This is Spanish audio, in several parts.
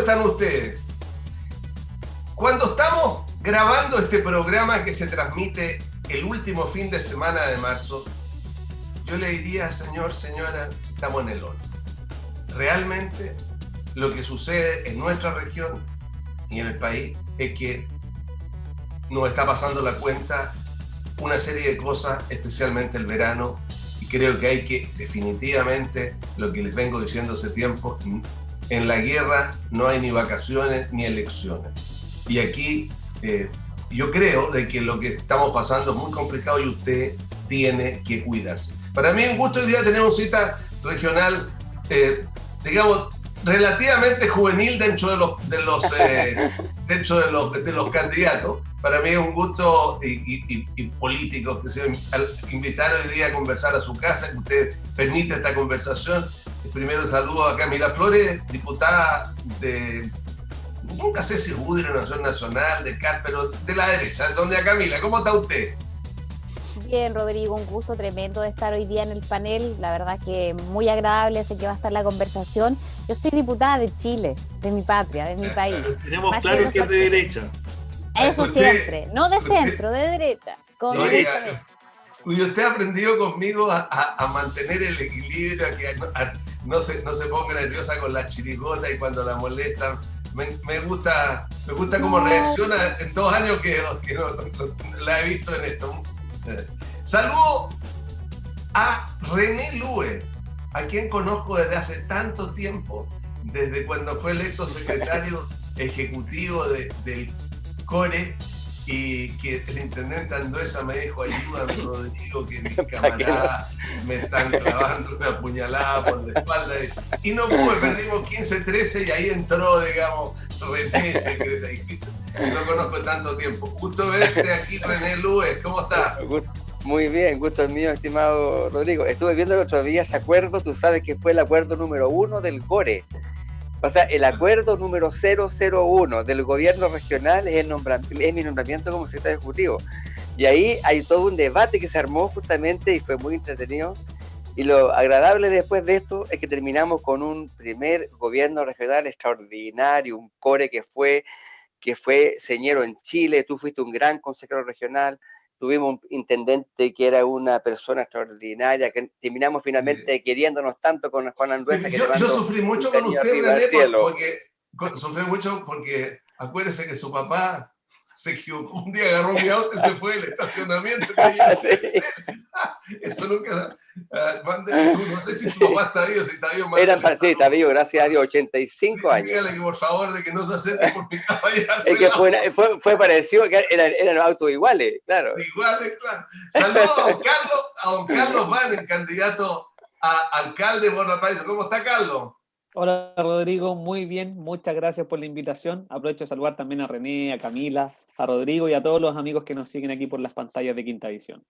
están ustedes? Cuando estamos grabando este programa que se transmite el último fin de semana de marzo, yo le diría, señor, señora, estamos en el horno. Realmente lo que sucede en nuestra región y en el país es que nos está pasando la cuenta una serie de cosas, especialmente el verano, y creo que hay que definitivamente, lo que les vengo diciendo hace tiempo, en la guerra no hay ni vacaciones ni elecciones. Y aquí yo creo de que lo que estamos pasando es muy complicado y usted tiene que cuidarse. Para mí es un gusto hoy día tener una cita regional, digamos, relativamente juvenil dentro de los candidatos. Para mí es un gusto y político que se invitar hoy día a conversar a su casa, que usted permite esta conversación. Primero saludo a Camila Flores, diputada de, nunca sé si UDI, Renovación Nacional, de CAR, pero de la derecha. ¿Dónde a Camila? ¿Cómo está usted? Bien, Rodrigo, un gusto tremendo de estar hoy día en el panel. La verdad que muy agradable, sé que va a estar la conversación. Yo soy diputada de Chile, de mi patria, de mi país. Tenemos más claro que es de derecha. Eso usted, siempre, no de centro, de derecha. Y usted ha aprendido conmigo a mantener el equilibrio, a que no se ponga nerviosa con la chirigota y cuando la molestan. Me gusta cómo reacciona en 2 años que la he visto en esto. Saludo a René Lue, a quien conozco desde hace tanto tiempo, desde cuando fue electo secretario ejecutivo del CORE, y que el intendente Anduesa me dijo: ayúdame, Rodrigo, que mis camaradas me están clavando una puñalada por la espalda. Y no pude, perdimos 15-13 y ahí entró, digamos, René, secretario. No conozco tanto tiempo. Gusto verte aquí, René Lues. ¿Cómo estás? Muy bien, gusto el mío, estimado Rodrigo. Estuve viendo el otro día ese acuerdo, tú sabes que fue el acuerdo número 1 del CORE. O sea, el acuerdo número 001 del gobierno regional es mi nombramiento como secretario ejecutivo. Y ahí hay todo un debate que se armó justamente y fue muy entretenido. Y lo agradable después de esto es que terminamos con un primer gobierno regional extraordinario, un CORE que fue señero en Chile. Tú fuiste un gran consejero regional. Tuvimos un intendente que era una persona extraordinaria, que terminamos finalmente queriéndonos tanto con Juan Anduesa. Sí, yo sufrí mucho con usted, René, porque acuérdese que su papá se equivocó un día, agarró mi auto y se fue del estacionamiento. Sí. Eso nunca... no sé si su papá está vivo, si está vivo. Sí, está vivo, gracias a Dios, 85 años. Dígale que por favor de que no se acerque por mi casa y es que fue parecido, que eran autos iguales, claro. Iguales, claro. Saludos a don Carlos Van, el candidato a alcalde de Valparaíso. ¿Cómo está, Carlos? Hola, Rodrigo, muy bien, muchas gracias por la invitación. Aprovecho de saludar también a René, a Camila, a Rodrigo y a todos los amigos que nos siguen aquí por las pantallas de Quinta Visión.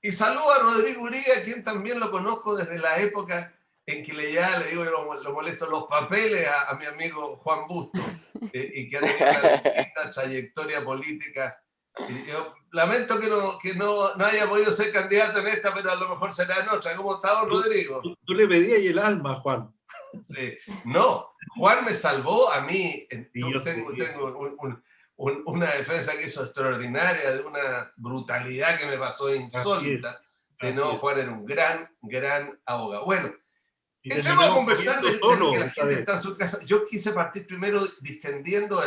Y saludo a Rodrigo Uribe, a quien también lo conozco desde la época en que le digo, lo molesto los papeles a mi amigo Juan Busto, y que ha tenido una distinta trayectoria política. Y yo lamento que no haya podido ser candidato en esta, pero a lo mejor será en otra. ¿Cómo está, don Rodrigo? Tú le pedías el alma, Juan. Sí. No, Juan me salvó a mí. Yo tengo una defensa que hizo extraordinaria, de una brutalidad que me pasó insólita. No, Juan era un gran abogado. Bueno, entremos a conversar de que la gente está en su casa. Yo quise partir primero distendiendo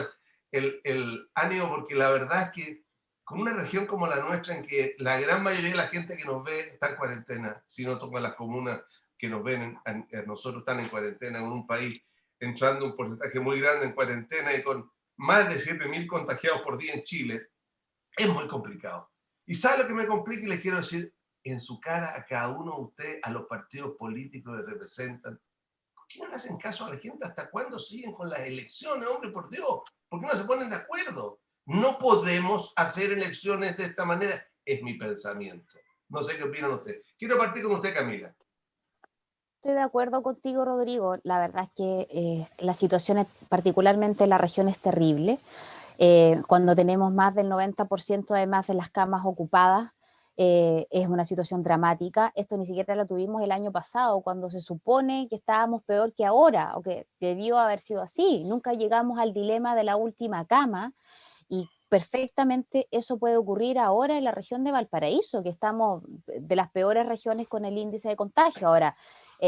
el ánimo, porque la verdad es que con una región como la nuestra, en que la gran mayoría de la gente que nos ve está en cuarentena, si no tocan las comunas que nos ven, nosotros están en cuarentena, en un país entrando un porcentaje muy grande en cuarentena y con más de 7.000 contagiados por día en Chile, es muy complicado. ¿Y sabe lo que me complica? Y les quiero decir en su cara a cada uno de ustedes, a los partidos políticos que representan: ¿por qué no le hacen caso a la gente? ¿Hasta cuándo siguen con las elecciones, hombre, por Dios? ¿Por qué no se ponen de acuerdo? No podemos hacer elecciones de esta manera, es mi pensamiento. No sé qué opinan ustedes. Quiero partir con usted, Camila. Estoy de acuerdo contigo, Rodrigo. La verdad es que la situación, particularmente en la región, es terrible. Cuando tenemos más del 90% además de las camas ocupadas, es una situación dramática. Esto ni siquiera lo tuvimos el año pasado, cuando se supone que estábamos peor que ahora, o que debió haber sido así. Nunca llegamos al dilema de la última cama, y perfectamente eso puede ocurrir ahora en la región de Valparaíso, que estamos de las peores regiones con el índice de contagio. Ahora,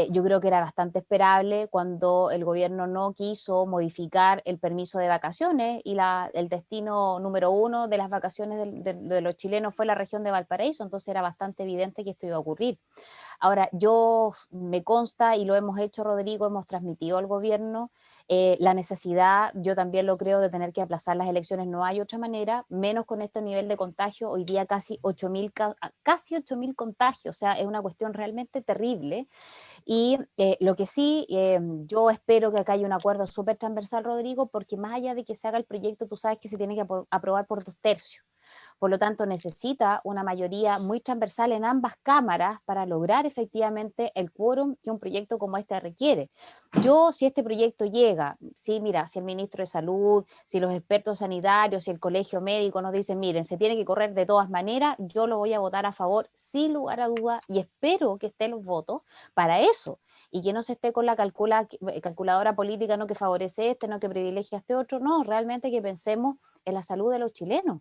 yo creo que era bastante esperable cuando el gobierno no quiso modificar el permiso de vacaciones y el destino número 1 de las vacaciones de los chilenos fue la región de Valparaíso, entonces era bastante evidente que esto iba a ocurrir. Ahora, me consta, y lo hemos hecho, Rodrigo, hemos transmitido al gobierno la necesidad, yo también lo creo, de tener que aplazar las elecciones. No hay otra manera, menos con este nivel de contagio. Hoy día casi 8.000 contagios, o sea, es una cuestión realmente terrible. Y lo que sí, yo espero que acá haya un acuerdo súper transversal, Rodrigo, porque más allá de que se haga el proyecto, tú sabes que se tiene que aprobar por 2/3. Por lo tanto, necesita una mayoría muy transversal en ambas cámaras para lograr efectivamente el quórum que un proyecto como este requiere. Yo, si este proyecto llega, sí, mira, si el ministro de Salud, si los expertos sanitarios, si el colegio médico nos dicen, miren, se tiene que correr de todas maneras, yo lo voy a votar a favor sin lugar a duda, y espero que estén los votos para eso, y que no se esté con la calculadora política, no, que favorece este, no, que privilegia a este otro. No, realmente que pensemos en la salud de los chilenos.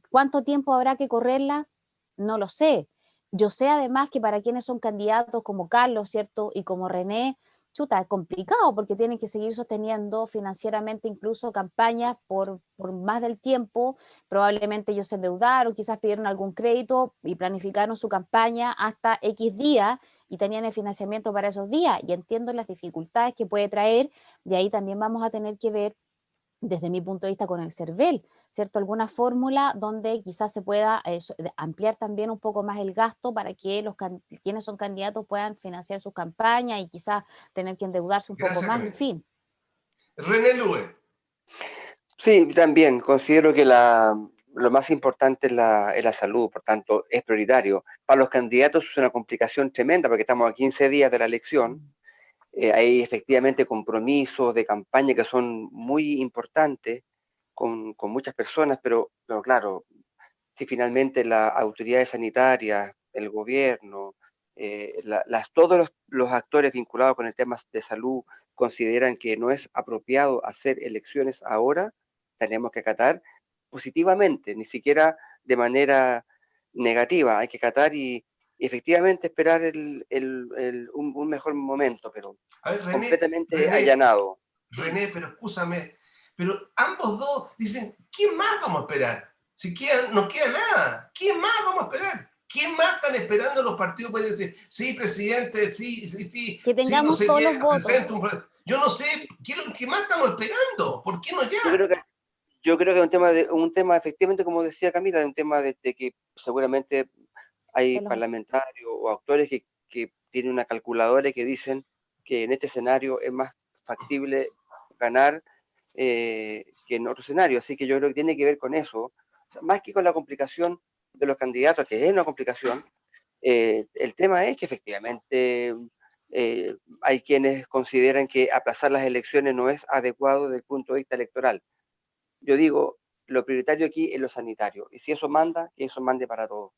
¿Cuánto tiempo habrá que correrla? No lo sé. Yo sé además que para quienes son candidatos como Carlos, ¿cierto? Y como René, chuta, es complicado porque tienen que seguir sosteniendo financieramente incluso campañas por más del tiempo. Probablemente ellos se endeudaron, quizás pidieron algún crédito y planificaron su campaña hasta X días y tenían el financiamiento para esos días. Y entiendo las dificultades que puede traer. De ahí también vamos a tener que ver, desde mi punto de vista, con el CERVEL, ¿cierto? Alguna fórmula donde quizás se pueda ampliar también un poco más el gasto para que quienes son candidatos puedan financiar sus campañas y quizás tener que endeudarse un poco más, en fin. René Lue. Sí, también considero que lo más importante es la salud, por tanto, es prioritario. Para los candidatos es una complicación tremenda porque estamos a 15 días de la elección. Hay efectivamente compromisos de campaña que son muy importantes con muchas personas, pero claro, si finalmente las autoridades sanitarias, el gobierno, todos los actores vinculados con el tema de salud consideran que no es apropiado hacer elecciones ahora, tenemos que acatar positivamente, ni siquiera de manera negativa, hay que acatar y efectivamente esperar un mejor momento, pero A ver, completamente allanado. René, pero escúchame, pero ambos dos dicen, ¿qué más vamos a esperar? Si no queda nada, ¿qué más vamos a esperar? ¿Qué más están esperando los partidos? Pueden decir, sí, presidente, sí, que tengamos sí, no todos sé los votos. Yo no sé, ¿qué más estamos esperando? ¿Por qué no ya? Yo creo que es un tema efectivamente, como decía Camila, de un tema de que seguramente hay parlamentarios o actores que tienen una calculadora y que dicen que en este escenario es más factible ganar que en otro escenario. Así que yo creo que tiene que ver con eso, o sea, más que con la complicación de los candidatos, que es una complicación. El tema es que efectivamente hay quienes consideran que aplazar las elecciones no es adecuado desde el punto de vista electoral. Yo digo, lo prioritario aquí es lo sanitario, y si eso manda, que eso mande para todos.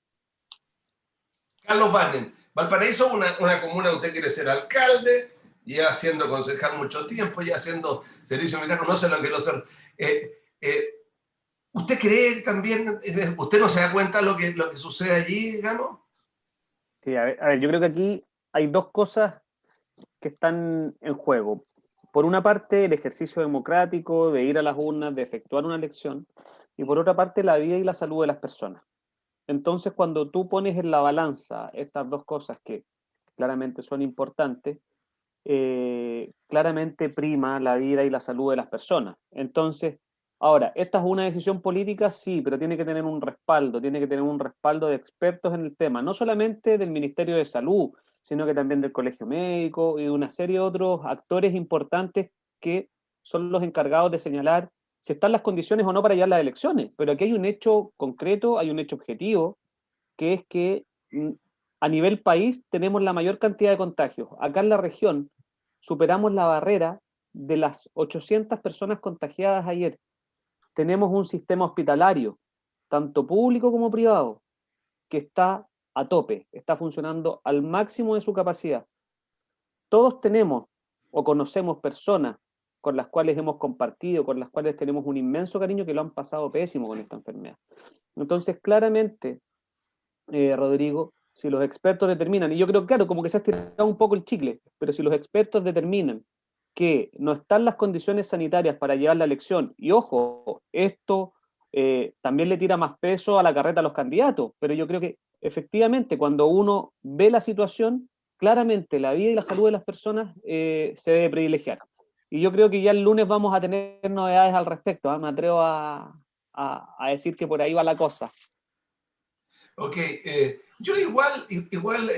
Carlos Vanden, Valparaíso, una comuna donde usted quiere ser alcalde, ya siendo concejal mucho tiempo, ya haciendo servicio militar, conoce lo que lo ser. ¿Usted cree también, usted no se da cuenta de lo que sucede allí, digamos? Sí, a ver, yo creo que aquí hay dos cosas que están en juego. Por una parte, el ejercicio democrático de ir a las urnas, de efectuar una elección, y por otra parte, la vida y la salud de las personas. Entonces, cuando tú pones en la balanza estas dos cosas que claramente son importantes, claramente prima la vida y la salud de las personas. Entonces, ahora, ¿esta es una decisión política? Sí, pero tiene que tener un respaldo, tiene que tener un respaldo de expertos en el tema, no solamente del Ministerio de Salud, sino que también del Colegio Médico y de una serie de otros actores importantes que son los encargados de señalar si están las condiciones o no para llevar las elecciones. Pero aquí hay un hecho concreto, hay un hecho objetivo, que es que a nivel país tenemos la mayor cantidad de contagios. Acá en la región superamos la barrera de las 800 personas contagiadas ayer. Tenemos un sistema hospitalario, tanto público como privado, que está a tope, está funcionando al máximo de su capacidad. Todos tenemos o conocemos personas con las cuales hemos compartido, con las cuales tenemos un inmenso cariño, que lo han pasado pésimo con esta enfermedad. Entonces, claramente, Rodrigo, si los expertos determinan, y yo creo, claro, como que se ha estirado un poco el chicle, pero si los expertos determinan que no están las condiciones sanitarias para llevar la elección, y ojo, esto también le tira más peso a la carreta a los candidatos, pero yo creo que efectivamente cuando uno ve la situación, claramente la vida y la salud de las personas se debe privilegiar. Y yo creo que ya el lunes vamos a tener novedades al respecto, ¿eh? Me atrevo a decir que por ahí va la cosa. Ok, yo igual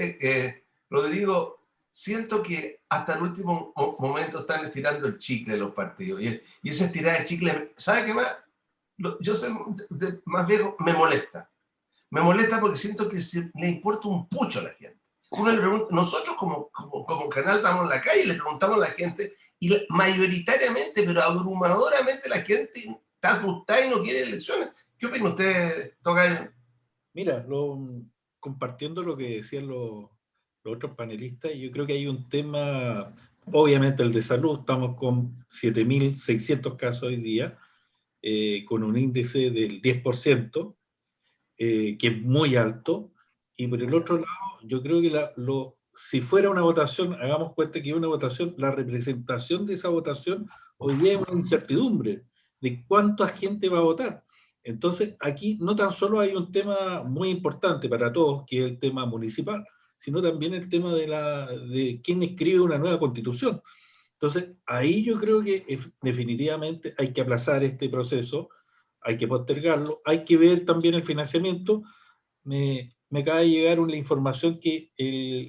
Rodrigo, siento que hasta el último momento están estirando el chicle los partidos. Y esa estirada de chicle, ¿sabe qué más? Yo sé, más viejo, me molesta. Me molesta porque siento que le importa un pucho a la gente. Uno le pregunta, nosotros como canal estamos en la calle y le preguntamos a la gente, y mayoritariamente, pero abrumadoramente, la gente está asustada y no quiere elecciones. ¿Qué opina usted, Tocayo? Mira, compartiendo lo que decían los otros panelistas, yo creo que hay un tema, obviamente el de salud, estamos con 7.600 casos hoy día, con un índice del 10%, que es muy alto, y por el otro lado, yo creo que si fuera una votación, hagamos cuenta que es una votación, la representación de esa votación hoy día es una incertidumbre de cuánta gente va a votar. Entonces, aquí no tan solo hay un tema muy importante para todos, que es el tema municipal, sino también el tema de quién escribe una nueva constitución. Entonces, ahí yo creo que definitivamente hay que aplazar este proceso, hay que postergarlo, hay que ver también el financiamiento. Me acaba de llegar una información que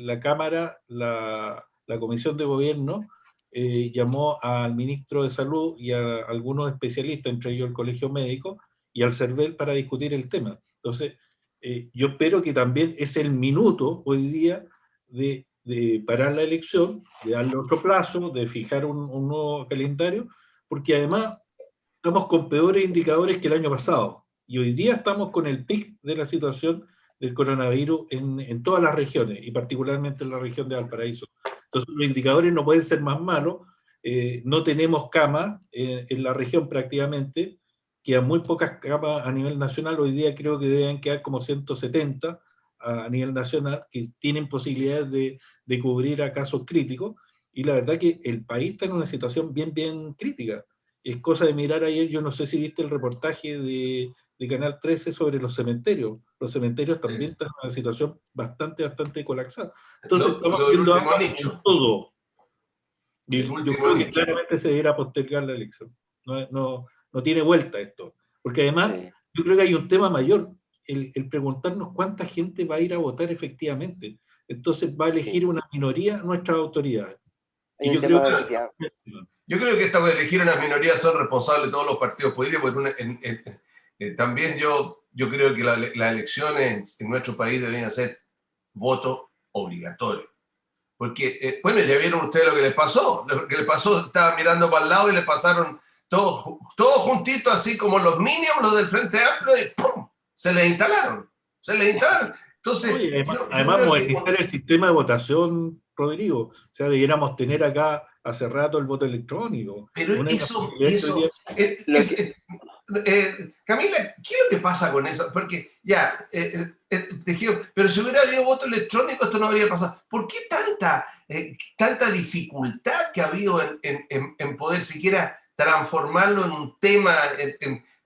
la Cámara, la Comisión de Gobierno, llamó al ministro de Salud y a algunos especialistas, entre ellos el Colegio Médico y al CERVEL, para discutir el tema. Entonces, yo espero que también es el minuto hoy día de parar la elección, de darle otro plazo, de fijar un nuevo calendario, porque además estamos con peores indicadores que el año pasado. Y hoy día estamos con el pic de la situación del coronavirus en todas las regiones, y particularmente en la región de Valparaíso. Entonces los indicadores no pueden ser más malos. No tenemos camas en la región prácticamente, quedan muy pocas camas a nivel nacional. Hoy día creo que deben quedar como 170 a nivel nacional, que tienen posibilidades de cubrir a casos críticos, y la verdad que el país está en una situación bien, bien crítica. Es cosa de mirar ayer, yo no sé si viste el reportaje de Canal 13 sobre los cementerios. Los cementerios también están en una situación bastante colapsada. Entonces estamos viendo todo. Y yo creo que claramente se deberá postergar la elección. No tiene vuelta esto. Porque además, yo creo que hay un tema mayor, el preguntarnos cuánta gente va a ir a votar efectivamente. Entonces va a elegir una minoría nuestras autoridades. Y yo creo que esta vez elegir unas minorías son responsables de todos los partidos políticos, porque también yo creo que las elecciones en nuestro país deberían ser voto obligatorio. Porque, bueno, ya vieron ustedes lo que les pasó. Lo que les pasó, estaban mirando para el lado y les pasaron todos juntitos, así como los Minions, los del Frente Amplio, y ¡pum! Se les instalaron. Entonces, oye, además modernizar el sistema de votación, Rodrigo. O sea, debiéramos tener acá hace rato el voto electrónico. Pero Camila, ¿qué es lo que pasa con eso? Porque ya, pero si hubiera habido voto electrónico, esto no habría pasado. ¿Por qué tanta dificultad que ha habido en poder siquiera transformarlo en un tema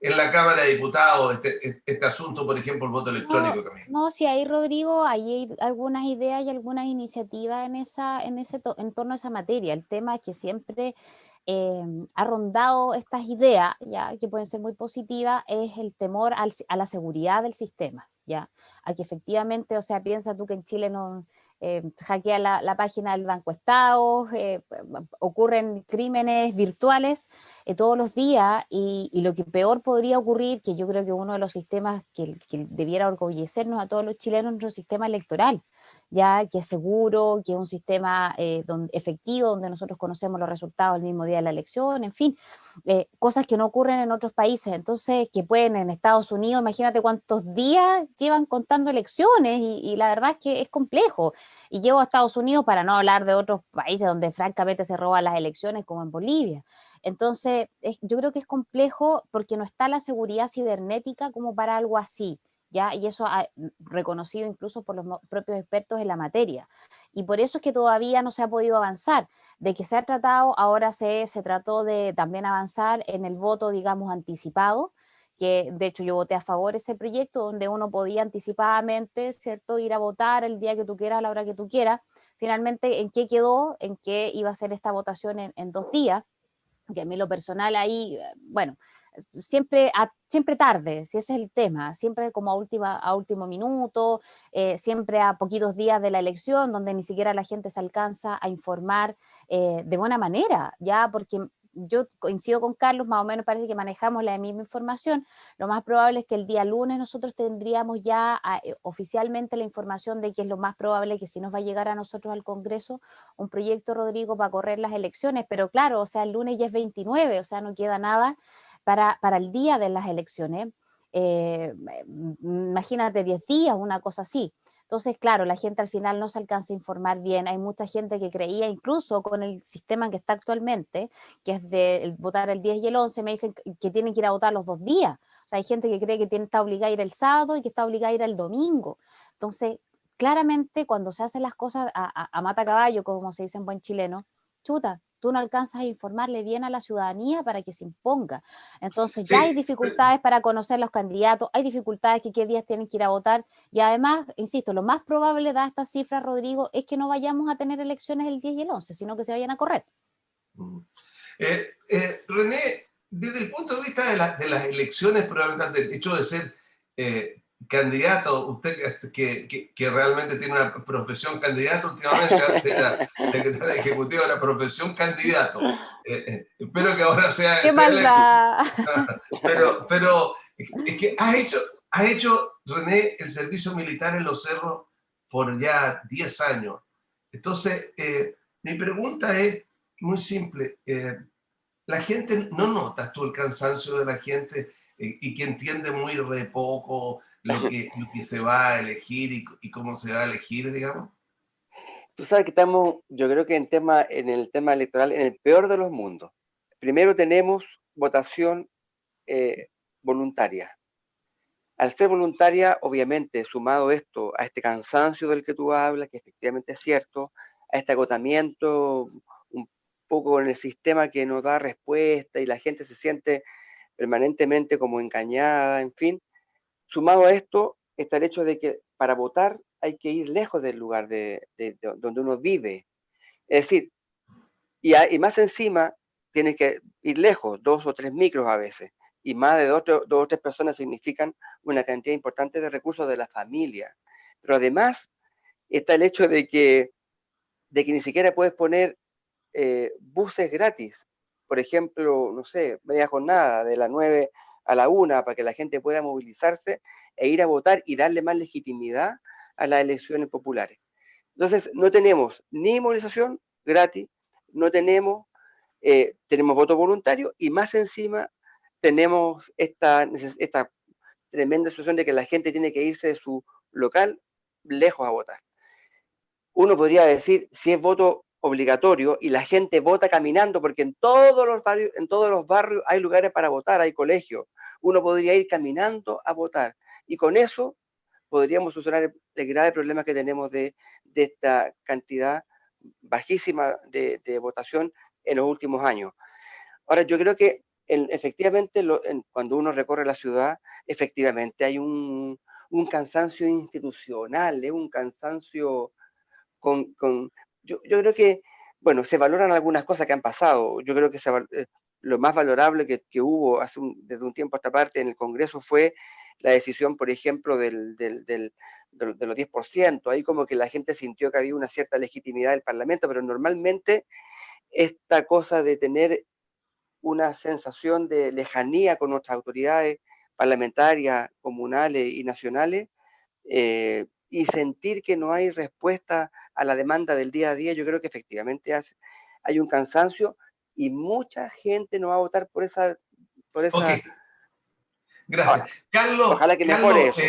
en la Cámara de Diputados, este asunto, por ejemplo, el voto electrónico, Camila? No, sí, ahí, Rodrigo, ahí hay algunas ideas y algunas iniciativas en torno a esa materia. El tema es que siempre ha rondado estas ideas, ya, que pueden ser muy positivas, es el temor a la seguridad del sistema, ya, a que efectivamente, o sea, piensa tú que en Chile no hackea la página del Banco Estado, ocurren crímenes virtuales todos los días, y lo que peor podría ocurrir, que yo creo que uno de los sistemas que debiera orgullecernos a todos los chilenos, es nuestro sistema electoral, ya que es seguro, que es un sistema efectivo, donde nosotros conocemos los resultados el mismo día de la elección, en fin, cosas que no ocurren en otros países, entonces que pueden en Estados Unidos, imagínate cuántos días llevan contando elecciones y la verdad es que es complejo. Y llevo a Estados Unidos para no hablar de otros países donde francamente se roban las elecciones, como en Bolivia. Entonces, yo creo que es complejo porque no está la seguridad cibernética como para algo así, ¿ya? Y eso ha reconocido incluso por los propios expertos en la materia. Y por eso es que todavía no se ha podido avanzar. De que se ha tratado, ahora se trató de también avanzar en el voto, digamos, anticipado, que de hecho yo voté a favor de ese proyecto donde uno podía anticipadamente, ¿cierto?, ir a votar el día que tú quieras, a la hora que tú quieras. Finalmente, ¿en qué quedó? En qué iba a ser esta votación en 2 días, que a mí lo personal ahí, bueno, siempre tarde, si ese es el tema, siempre como a último minuto, siempre a poquitos días de la elección, donde ni siquiera la gente se alcanza a informar de buena manera, ya, porque yo coincido con Carlos, más o menos parece que manejamos la misma información. Lo más probable es que el día lunes nosotros tendríamos ya oficialmente la información de que es lo más probable que si nos va a llegar a nosotros al Congreso un proyecto, Rodrigo, para correr las elecciones, pero claro, o sea, el lunes ya es 29, o sea, no queda nada para el día de las elecciones. Imagínate 10 días, una cosa así. Entonces, claro, la gente al final no se alcanza a informar bien. Hay mucha gente que creía, incluso con el sistema que está actualmente, que es de votar el 10 y el 11, me dicen que tienen que ir a votar los 2 días. O sea, hay gente que cree que está obligada a ir el sábado y que está obligada a ir el domingo. Entonces, claramente, cuando se hacen las cosas a mata caballo, como se dice en buen chileno, chuta, tú no alcanzas a informarle bien a la ciudadanía para que se imponga. Entonces ya hay Sí, dificultades para conocer los candidatos, hay dificultades que qué días tienen que ir a votar y además, insisto, lo más probable, da estas cifras, Rodrigo, es que no vayamos a tener elecciones el 10 y el 11, sino que se vayan a correr. René, desde el punto de vista de las elecciones, probablemente el hecho de ser candidato, usted que realmente tiene una profesión candidato, últimamente antes era secretaria ejecutiva de la profesión candidato. Espero que ahora sea ¡Qué electo. maldad! Pero es que has hecho, René, el servicio militar en los cerros por ya 10 años. Entonces, mi pregunta es muy simple. La gente, ¿no notas tú el cansancio de la gente y que entiende muy re poco lo que se va a elegir y cómo se va a elegir, digamos? Tú sabes que estamos, yo creo que en el tema electoral, en el peor de los mundos. Primero tenemos votación voluntaria. Al ser voluntaria, obviamente, sumado esto a este cansancio del que tú hablas, que efectivamente es cierto, a este agotamiento un poco en el sistema que no da respuesta y la gente se siente permanentemente como engañada, en fin, sumado a esto está el hecho de que para votar hay que ir lejos del lugar de donde uno vive. Es decir, y más encima tienes que ir lejos, 2 o 3 micros a veces, y más de 2 o 3 personas significan una cantidad importante de recursos de la familia. Pero además está el hecho de que ni siquiera puedes poner buses gratis. Por ejemplo, no sé, media jornada de las 9 a la 1 para que la gente pueda movilizarse e ir a votar y darle más legitimidad a las elecciones populares. Entonces, no tenemos ni movilización gratis, no tenemos, tenemos voto voluntario y más encima tenemos esta tremenda situación de que la gente tiene que irse de su local lejos a votar. Uno podría decir, si es voto obligatorio y la gente vota caminando, porque en todos los barrios hay lugares para votar, hay colegios, uno podría ir caminando a votar y con eso podríamos solucionar el grave problema que tenemos de esta cantidad bajísima de votación en los últimos años. Ahora, yo creo que efectivamente cuando uno recorre la ciudad, efectivamente hay un cansancio institucional, un cansancio yo creo que, bueno, se valoran algunas cosas que han pasado. Yo creo que lo más valorable que hubo desde un tiempo a esta parte en el Congreso fue la decisión, por ejemplo, de los 10%. Ahí como que la gente sintió que había una cierta legitimidad del Parlamento, pero normalmente esta cosa de tener una sensación de lejanía con nuestras autoridades parlamentarias, comunales y nacionales, y sentir que no hay respuesta a la demanda del día a día, yo creo que efectivamente hay un cansancio y mucha gente no va a votar por esa... Ok, gracias. Ahora, Carlos, ojalá que mejore eso.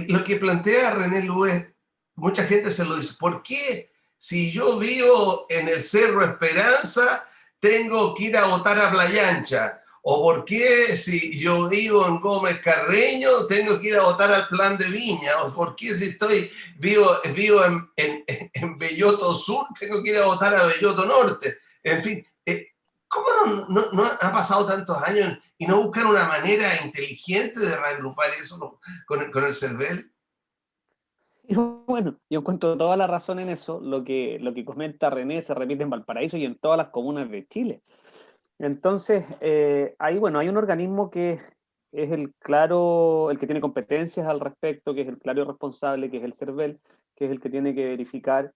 Lo que plantea René Lues, mucha gente se lo dice, ¿por qué si yo vivo en el Cerro Esperanza tengo que ir a votar a Playa Ancha? ¿O por qué si yo vivo en Gómez Carreño tengo que ir a votar al Plan de Viña? ¿O por qué si vivo en Belloto Sur tengo que ir a votar a Belloto Norte? En fin, ¿cómo no ha pasado tantos años y no buscan una manera inteligente de reagrupar eso con el CERVEL? Bueno, yo encuentro toda la razón en eso. Lo que comenta René se repite en Valparaíso y en todas las comunas de Chile. Entonces, ahí, bueno, hay un organismo que es el que tiene competencias al respecto, que es el claro y responsable, que es el CERVEL, que es el que tiene que verificar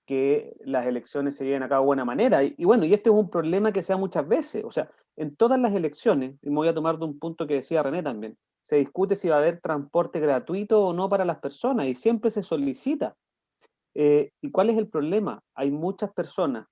que las elecciones se lleven a cabo de buena manera. Y bueno, y este es un problema que se da muchas veces. O sea, en todas las elecciones, y me voy a tomar de un punto que decía René también, se discute si va a haber transporte gratuito o no para las personas, y siempre se solicita. ¿Y cuál es el problema? Hay muchas personas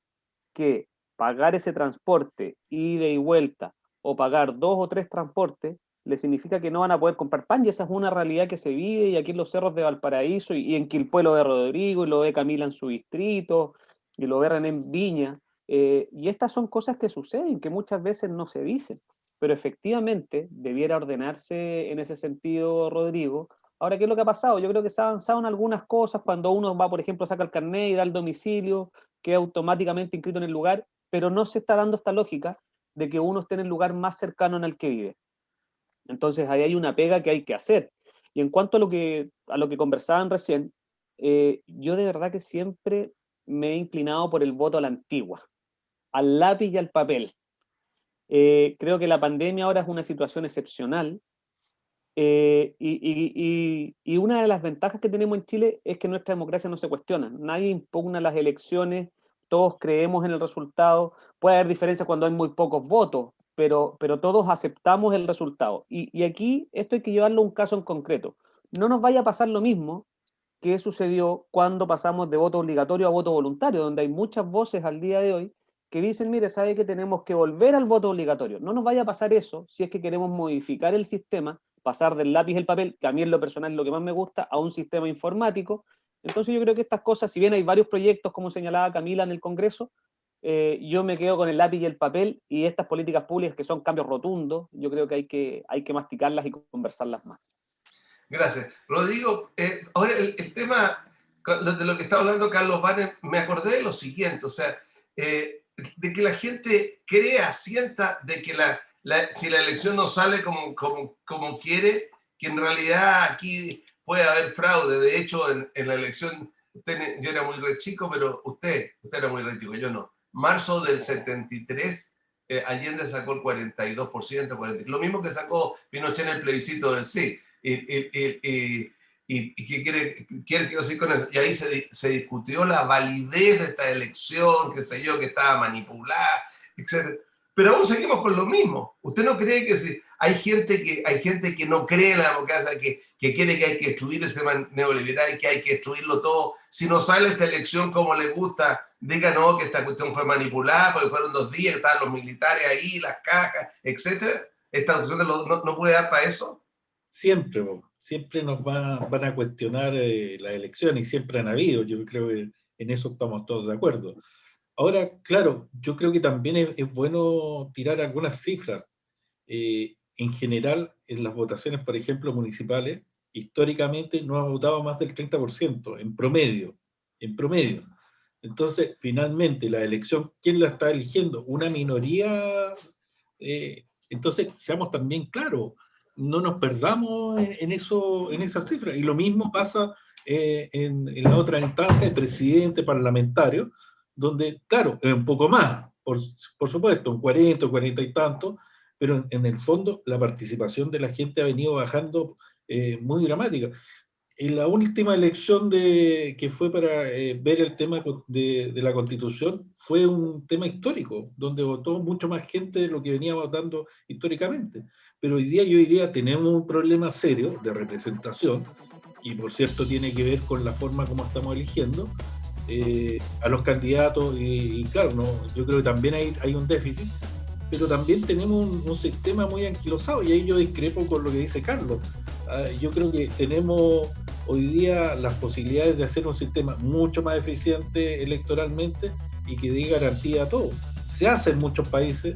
que pagar ese transporte, ida y vuelta, o pagar 2 o 3 transportes, le significa que no van a poder comprar pan, y esa es una realidad que se vive, y aquí en los cerros de Valparaíso, y en Quilpué lo ve Rodrigo, y lo ve Camila en su distrito, y lo ve René en Viña, y estas son cosas que suceden, que muchas veces no se dicen, pero efectivamente debiera ordenarse en ese sentido, Rodrigo. Ahora, ¿qué es lo que ha pasado? Yo creo que se ha avanzado en algunas cosas, cuando uno va, por ejemplo, saca el carnet y da el domicilio, queda automáticamente inscrito en el lugar, pero no se está dando esta lógica de que uno esté en el lugar más cercano en el que vive. Entonces ahí hay una pega que hay que hacer. Y en cuanto a lo que conversaban recién, yo de verdad que siempre me he inclinado por el voto a la antigua, al lápiz y al papel. Creo que la pandemia ahora es una situación excepcional, y una de las ventajas que tenemos en Chile es que nuestra democracia no se cuestiona. Nadie impugna las elecciones, todos creemos en el resultado. Puede haber diferencias cuando hay muy pocos votos, pero todos aceptamos el resultado. Y aquí esto hay que llevarlo a un caso en concreto. No nos vaya a pasar lo mismo que sucedió cuando pasamos de voto obligatorio a voto voluntario, donde hay muchas voces al día de hoy que dicen, mire, sabe que tenemos que volver al voto obligatorio. No nos vaya a pasar eso si es que queremos modificar el sistema, pasar del lápiz al papel, que a mí en lo personal es lo que más me gusta, a un sistema informático. Entonces yo creo que estas cosas, si bien hay varios proyectos, como señalaba Camila en el Congreso, yo me quedo con el lápiz y el papel, y estas políticas públicas que son cambios rotundos, yo creo que hay que masticarlas y conversarlas más. Gracias. Rodrigo, ahora el tema de lo que está hablando Carlos Banner, me acordé de lo siguiente, o sea, de que la gente sienta de que si la elección no sale como quiere, que en realidad aquí puede haber fraude. De hecho, en la elección, yo era muy re chico, pero usted era muy re chico, yo no. Marzo del 73, Allende sacó el 42%, 40%, lo mismo que sacó Pinochet en el plebiscito del sí. Y que quiere que yo siga con eso. Y ahí se discutió la validez de esta elección, qué sé yo, que estaba manipulada, etc. Pero aún seguimos con lo mismo. ¿Usted no cree que si hay gente que no cree en la democracia, que quiere que hay que destruir el sistema neoliberal y que hay que destruirlo todo? Si no sale esta elección como le gusta, diga no, que esta cuestión fue manipulada, porque fueron 2 días, estaban los militares ahí, las cajas, etc. ¿Esta opción no puede dar para eso? Siempre nos van a cuestionar las elecciones, y siempre han habido. Yo creo que en eso estamos todos de acuerdo. Ahora, claro, yo creo que también es bueno tirar algunas cifras. En general, en las votaciones, por ejemplo, municipales, históricamente no ha votado más del 30%, en promedio. Entonces, finalmente, la elección, ¿quién la está eligiendo? Una minoría. Entonces, seamos también claros, no nos perdamos en esas cifras. Y lo mismo pasa en la otra instancia de presidente parlamentario, donde, claro, es un poco más, por supuesto, un 40 y tanto, pero en el fondo la participación de la gente ha venido bajando muy dramática. En la última elección que fue para ver el tema de la Constitución, fue un tema histórico, donde votó mucho más gente de lo que venía votando históricamente. Pero hoy día yo diría, tenemos un problema serio de representación, y por cierto tiene que ver con la forma como estamos eligiendo a los candidatos, y claro, no, yo creo que también hay un déficit, pero también tenemos un sistema muy anquilosado, y ahí yo discrepo con lo que dice Carlos. Yo creo que tenemos hoy día las posibilidades de hacer un sistema mucho más eficiente electoralmente y que dé garantía a todo. Se hace en muchos países.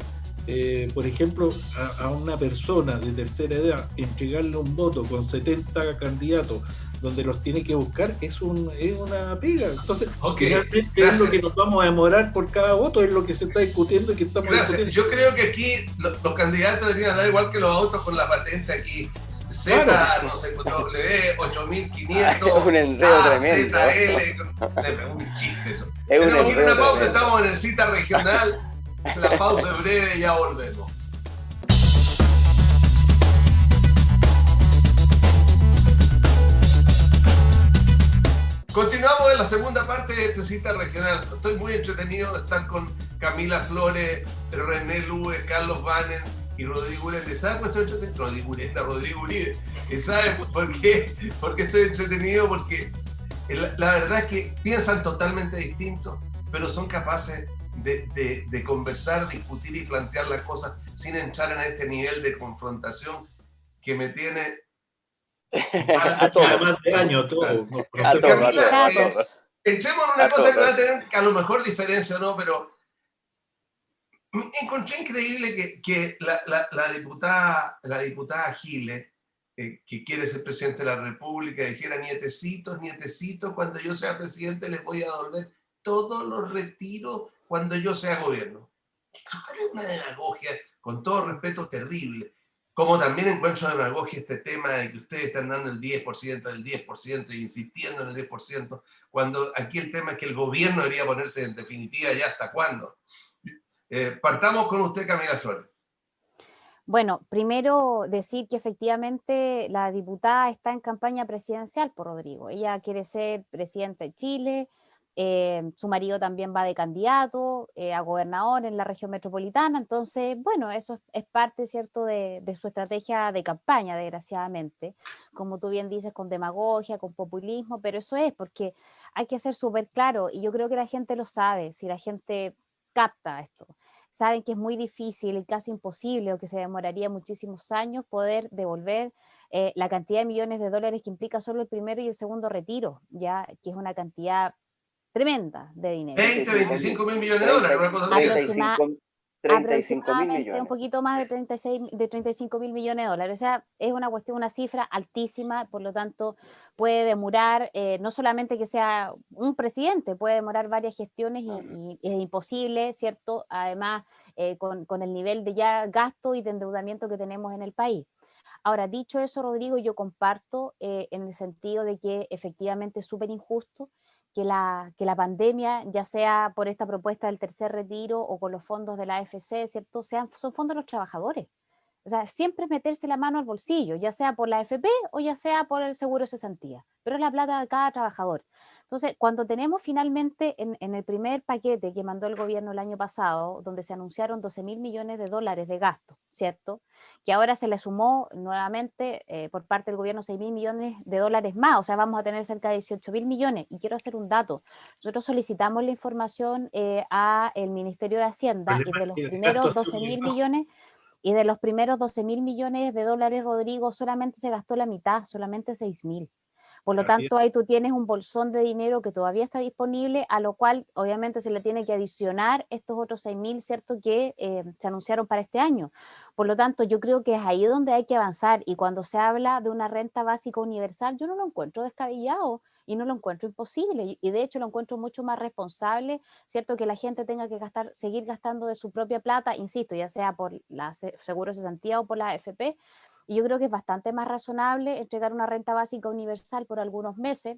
Por ejemplo, a una persona de tercera edad entregarle un voto con 70 candidatos donde los tiene que buscar es una pega. Entonces, finalmente es lo que nos vamos a demorar por cada voto, es lo que se está discutiendo y que estamos discutiendo. Yo creo que aquí los candidatos deberían dar igual que los autos con la patente aquí. Z, claro. No sé, W, 8500, un enredo tremendo. ZL, un chiste eso. Tenemos que ir a una pausa, estamos en el Cita Regional. La pausa es breve y ya volvemos. Continuamos en la segunda parte de este Cita Regional. Estoy muy entretenido de estar con Camila Flores, René Lube, Carlos Banen y Rodrigo Uribe. ¿Sabes por qué estoy entretenido? Rodrigo Uribe. ¿Sabes por qué? Porque estoy entretenido, porque la verdad es que piensan totalmente distintos, pero son capaces de conversar, discutir y plantear las cosas sin entrar en este nivel de confrontación que me tiene a más de año todo. Entremos en una cosa que va a tener a lo mejor diferencia o no, pero encontré increíble que la diputada Giles, que quiere ser presidente de la República, dijera: nietecitos, cuando yo sea presidente les voy a devolver todos los retiros cuando yo sea gobierno. Es una demagogia, con todo respeto, terrible. Como también encuentro demagogia este tema de que ustedes están dando el 10% del 10% y insistiendo en el 10%, cuando aquí el tema es que el gobierno debería ponerse en definitiva ya hasta cuándo. Partamos con usted, Camila Flores. Bueno, primero decir que efectivamente la diputada está en campaña presidencial por Rodrigo. Ella quiere ser presidenta de Chile. Su marido también va de candidato a gobernador en la región metropolitana, entonces, bueno, eso es parte, ¿cierto?, de su estrategia de campaña, desgraciadamente, como tú bien dices, con demagogia, con populismo, pero eso es porque hay que ser súper claro, y yo creo que la gente lo sabe, si la gente capta esto, saben que es muy difícil y casi imposible, o que se demoraría muchísimos años poder devolver la cantidad de millones de dólares que implica solo el primero y el segundo retiro, ya que es una cantidad tremenda de dinero. 25 mil millones de dólares, una cosa así. 35 mil millones. Un poquito más de 35 mil millones de dólares. O sea, es una cifra altísima, por lo tanto puede demorar, no solamente que sea un presidente, puede demorar varias gestiones y es imposible, ¿cierto? Además, con el nivel de ya gasto y de endeudamiento que tenemos en el país. Ahora, dicho eso, Rodrigo, yo comparto en el sentido de que efectivamente es súper injusto que la pandemia, ya sea por esta propuesta del tercer retiro o con los fondos de la AFC, ¿cierto?, son fondos de los trabajadores. O sea, siempre meterse la mano al bolsillo, ya sea por la AFP o ya sea por el seguro de cesantía, pero es la plata de cada trabajador. Entonces, cuando tenemos finalmente en el primer paquete que mandó el gobierno el año pasado, donde se anunciaron 12 mil millones de dólares de gasto, ¿cierto?, que ahora se le sumó nuevamente por parte del gobierno 6 mil millones de dólares más, o sea, vamos a tener cerca de 18 mil millones. Y quiero hacer un dato: nosotros solicitamos la información al Ministerio de Hacienda, y de los primeros 12 mil millones... Y de los primeros 12 mil millones de dólares, Rodrigo, solamente se gastó la mitad, solamente 6 mil. Por lo tanto, ahí tú tienes un bolsón de dinero que todavía está disponible, a lo cual obviamente se le tiene que adicionar estos otros 6 mil, ¿cierto?, que se anunciaron para este año. Por lo tanto, yo creo que es ahí donde hay que avanzar. Y cuando se habla de una renta básica universal, yo no lo encuentro descabellado y no lo encuentro imposible. Y de hecho lo encuentro mucho más responsable, ¿cierto?, que la gente tenga que seguir gastando de su propia plata, insisto, ya sea por la seguro de cesantía o por la AFP. Y yo creo que es bastante más razonable entregar una renta básica universal por algunos meses,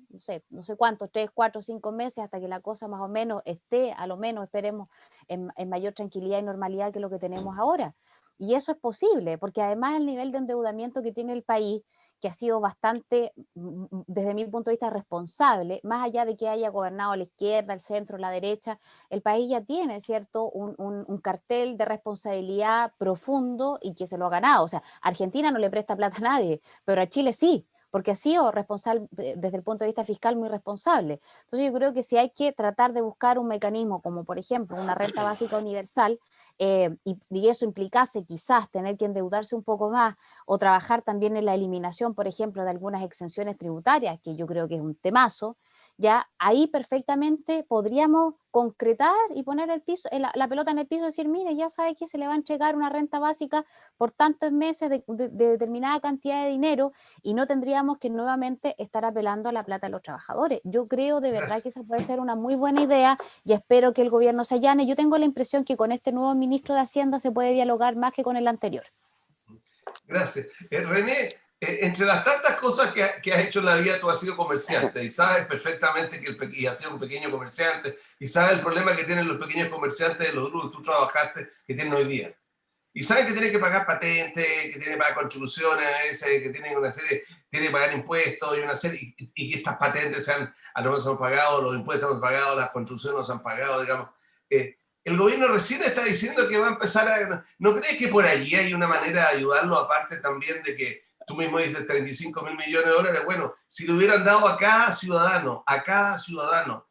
no sé cuántos, 3, 4, 5 meses, hasta que la cosa más o menos esté, a lo menos esperemos, en mayor tranquilidad y normalidad que lo que tenemos ahora. Y eso es posible, porque además el nivel de endeudamiento que tiene el país, que ha sido bastante, desde mi punto de vista, responsable, más allá de que haya gobernado la izquierda, el centro, la derecha, el país ya tiene, ¿cierto?, un cartel de responsabilidad profundo y que se lo ha ganado. O sea, Argentina no le presta plata a nadie, pero a Chile sí. porque ha sido responsable, desde el punto de vista fiscal, muy responsable. Entonces yo creo que si hay que tratar de buscar un mecanismo como, por ejemplo, una renta básica universal, y eso implicase quizás tener que endeudarse un poco más o trabajar también en la eliminación, por ejemplo, de algunas exenciones tributarias, que yo creo que es un temazo, ya ahí perfectamente podríamos concretar y poner la pelota en el piso y decir, mire, ya sabe que se le va a entregar una renta básica por tantos meses de determinada cantidad de dinero y no tendríamos que nuevamente estar apelando a la plata de los trabajadores. Yo creo de verdad que esa puede ser una muy buena idea y espero que el gobierno se allane. Yo tengo la impresión que con este nuevo ministro de Hacienda se puede dialogar más que con el anterior. Gracias. René, entre las tantas cosas que has hecho en la vida, tú has sido comerciante y sabes perfectamente y has sido un pequeño comerciante y sabes el problema que tienen los pequeños comerciantes de los grupos que tú trabajaste, que tienen hoy día. Y saben que tienen que pagar patentes, que tienen que pagar contribuciones, que tienen una serie, tienen que pagar impuestos y una serie, y que estas patentes a lo mejor se han pagado, los impuestos no se han pagado, las contribuciones no se han pagado, digamos. El gobierno recién está diciendo que va a empezar a... ¿No crees que por allí hay una manera de ayudarlo, aparte también de que tú mismo dices 35.000 millones de dólares? Bueno, si le hubieran dado a cada ciudadano, $2.000,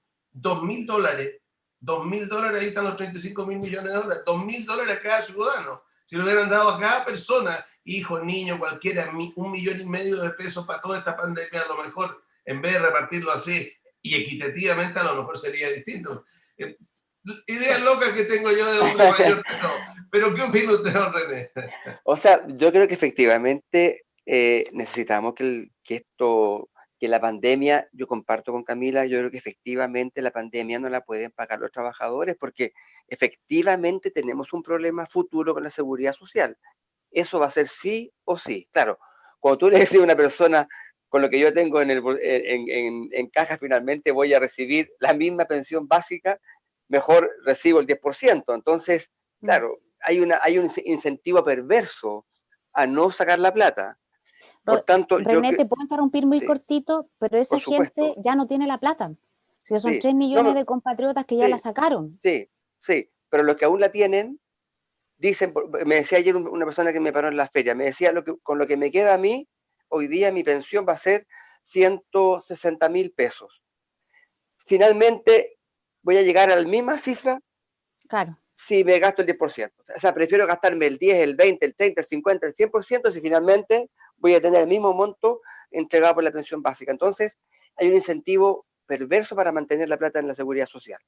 $2.000, ahí están los 35.000 millones de dólares, $2.000 a cada ciudadano. Si le hubieran dado a cada persona, hijo, niño, cualquiera, $1,5 millones de pesos para toda esta pandemia, a lo mejor, en vez de repartirlo así y equitativamente, a lo mejor sería distinto. Ideas locas que tengo yo de hombre mayor, pero ¿qué opina usted, don René? O sea, yo creo que efectivamente necesitamos que la pandemia, yo comparto con Camila, yo creo que efectivamente la pandemia no la pueden pagar los trabajadores porque efectivamente tenemos un problema futuro con la seguridad social. Eso va a ser sí o sí. Claro, cuando tú le decís a una persona, con lo que yo tengo en caja, finalmente voy a recibir la misma pensión básica, mejor recibo el 10%. Entonces, claro, hay un incentivo perverso a no sacar la plata. Por tanto, René, te puedo interrumpir muy cortito, pero esa gente ya no tiene la plata. O sea, son 3 millones de compatriotas que ya la sacaron. Sí, pero los que aún la tienen, dicen, me decía ayer una persona que me paró en la feria, me decía, con lo que me queda a mí, hoy día mi pensión va a ser 160.000 pesos. Finalmente, voy a llegar a la misma cifra si me gasto el 10%. O sea, prefiero gastarme el 10, el 20, el 30, el 50, el 100% si finalmente voy a tener el mismo monto entregado por la pensión básica. Entonces, hay un incentivo perverso para mantener la plata en la seguridad social.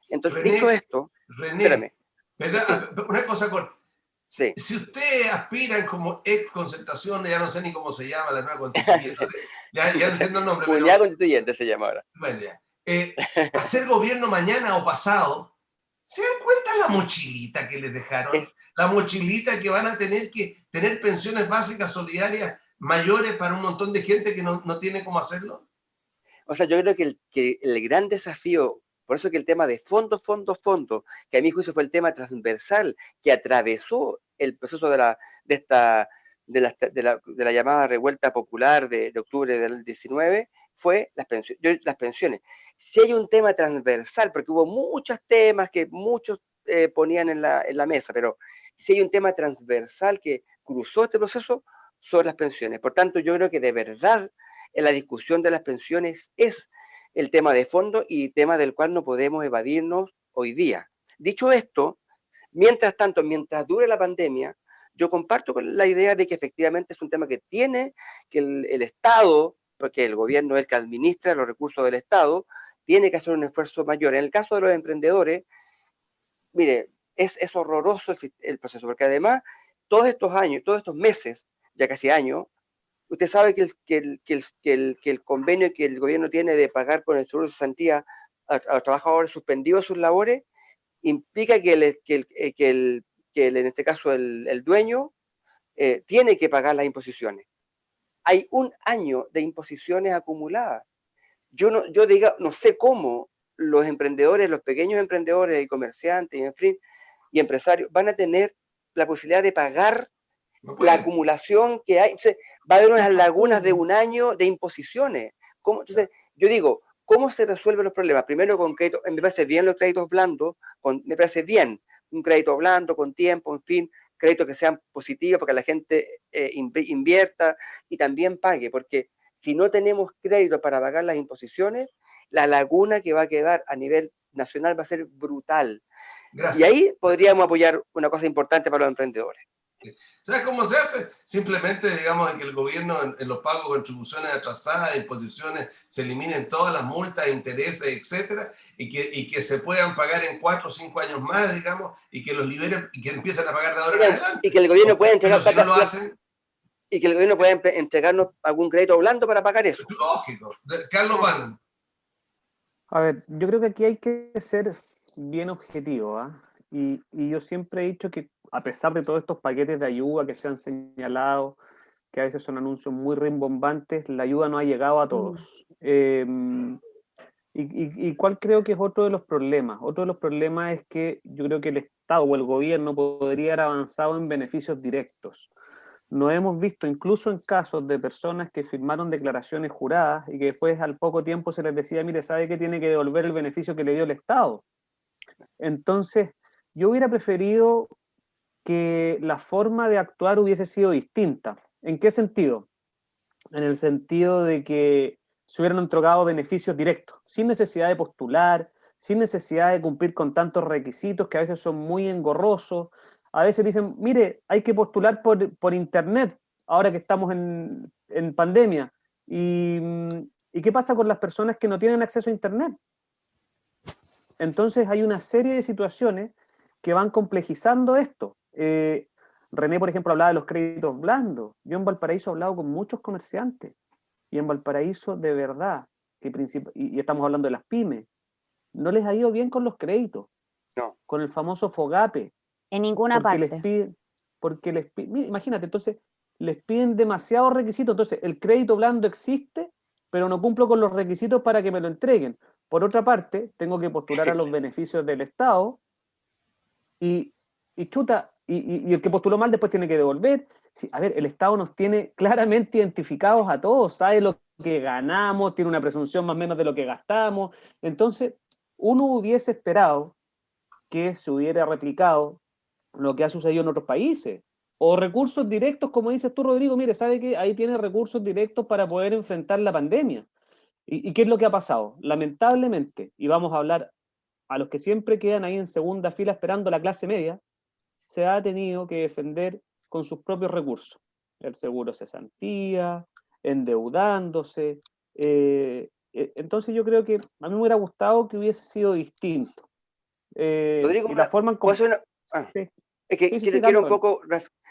Entonces, René, dicho esto, René, ¿verdad? Sí. Una cosa corta. Sí. Si ustedes aspiran como ex concertación, ya no sé ni cómo se llama la nueva constituyente, ya no entiendo el nombre. Unidad Constituyente se llama ahora. Bueno, hacer gobierno mañana o pasado, ¿se dan cuenta la mochilita que les dejaron? La mochilita que van a tener que tener pensiones básicas solidarias mayores para un montón de gente que no tiene cómo hacerlo. O sea, yo creo que el gran desafío, por eso que el tema de fondos, que a mi juicio fue el tema transversal que atravesó el proceso de la llamada revuelta popular de octubre del 19, fue las pensiones. Si hay un tema transversal, porque hubo muchos temas que muchos ponían en la mesa, pero si hay un tema transversal que cruzó este proceso, son las pensiones. Por tanto, yo creo que de verdad en la discusión de las pensiones es el tema de fondo y tema del cual no podemos evadirnos hoy día. Dicho esto, mientras tanto, mientras dure la pandemia, yo comparto con la idea de que efectivamente es un tema que tiene que el Estado, porque el gobierno es el que administra los recursos del Estado, tiene que hacer un esfuerzo mayor. En el caso de los emprendedores, mire, es horroroso el proceso, porque además todos estos años, todos estos meses, ya casi años, usted sabe que el convenio que el gobierno tiene de pagar con el seguro de cesantía a los trabajadores suspendidos sus labores implica que en este caso el dueño tiene que pagar las imposiciones. Hay un año de imposiciones acumuladas. Yo no sé cómo los emprendedores, los pequeños emprendedores y comerciantes y empresarios van a tener la posibilidad de pagar la acumulación que hay. Entonces, va a haber unas lagunas de un año de imposiciones. Entonces, yo digo, ¿cómo se resuelven los problemas? Primero con créditos, me parece bien los créditos blandos, me parece bien un crédito blando, con tiempo, en fin, créditos que sean positivos para que la gente invierta y también pague, porque si no tenemos crédito para pagar las imposiciones, la laguna que va a quedar a nivel nacional va a ser brutal. Gracias. Y ahí podríamos apoyar una cosa importante para los emprendedores. ¿Sabes cómo se hace? Simplemente, digamos, en que el gobierno en los pagos de contribuciones atrasadas, imposiciones, se eliminen todas las multas, intereses, etcétera, y que se puedan pagar en 4 o 5 años más, digamos, y que los liberen y que empiecen a pagar de ahora en adelante. Y que el gobierno pueda entregar si no lo hacen, y que el gobierno pueda entregarnos algún crédito blando para pagar eso. Lógico. Carlos Bannon. A ver, yo creo que aquí hay que ser bien objetivo, ¿eh? Y yo siempre he dicho que a pesar de todos estos paquetes de ayuda que se han señalado, que a veces son anuncios muy rimbombantes, la ayuda no ha llegado a todos. ¿Y cuál creo que es otro de los problemas? Otro de los problemas es que yo creo que el Estado o el gobierno podría haber avanzado en beneficios directos. Nos hemos visto incluso en casos de personas que firmaron declaraciones juradas y que después al poco tiempo se les decía, mire, ¿sabe qué? Tiene que devolver el beneficio que le dio el Estado. Entonces, yo hubiera preferido que la forma de actuar hubiese sido distinta. ¿En qué sentido? En el sentido de que se hubieran entregado beneficios directos, sin necesidad de postular, sin necesidad de cumplir con tantos requisitos que a veces son muy engorrosos. A veces dicen, mire, hay que postular por internet, ahora que estamos en pandemia. ¿Y qué pasa con las personas que no tienen acceso a internet? Entonces hay una serie de situaciones que van complejizando esto. René, por ejemplo, hablaba de los créditos blandos. Yo en Valparaíso he hablado con muchos comerciantes, y en Valparaíso, de verdad, y estamos hablando de las pymes, no les ha ido bien con los créditos, no. Con el famoso FOGAPE. En ninguna parte. Mira, imagínate, entonces les piden demasiados requisitos, entonces el crédito blando existe, pero no cumplo con los requisitos para que me lo entreguen. Por otra parte, tengo que postular a los beneficios del Estado, y el que postuló mal después tiene que devolver. Sí, a ver, el Estado nos tiene claramente identificados a todos, sabe lo que ganamos, tiene una presunción más o menos de lo que gastamos. Entonces, uno hubiese esperado que se hubiera replicado lo que ha sucedido en otros países, o recursos directos, como dices tú, Rodrigo, mire, ¿sabe qué? Ahí tiene recursos directos para poder enfrentar la pandemia. ¿Y qué es lo que ha pasado? Lamentablemente, y vamos a hablar a los que siempre quedan ahí en segunda fila esperando la clase media, se ha tenido que defender con sus propios recursos. El seguro cesantía, endeudándose. Entonces yo creo que a mí me hubiera gustado que hubiese sido distinto. Rodrigo, y la forma en cómo... sí. Es que quiero un poco...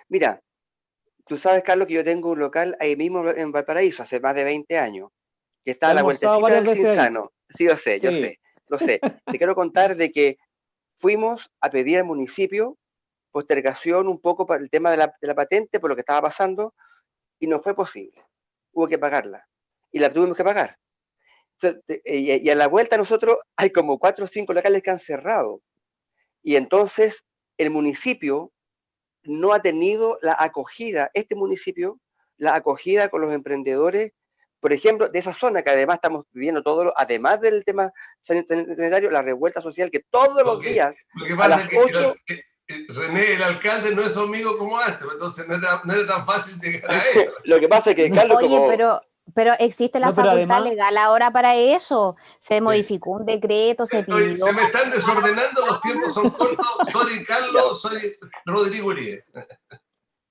Mira, tú sabes, Carlos, que yo tengo un local ahí mismo en Valparaíso hace más de 20 años, que está a la vueltecita del Cinzano. Sí, yo sé, lo sé. Te quiero contar de que fuimos a pedir al municipio postergación un poco para el tema de la patente, por lo que estaba pasando, y no fue posible. Hubo que pagarla. Y la tuvimos que pagar. Y a la vuelta nosotros hay como 4 o 5 locales que han cerrado. Y entonces el municipio no ha tenido la acogida, este municipio, la acogida con los emprendedores, por ejemplo, de esa zona que además estamos viviendo todo, además del tema sanitario, la revuelta social que todos los días lo que pasa a las 8... René, el alcalde no es su amigo como antes, entonces no era tan fácil llegar a él. Lo que pasa es que, Carlos, Oye, pero existe la facultad además, legal ahora para eso. Se modificó un decreto, se pidió... Se me están desordenando los tiempos, son cortos. Sorry, Carlos, sorry, Rodrigo Uribe.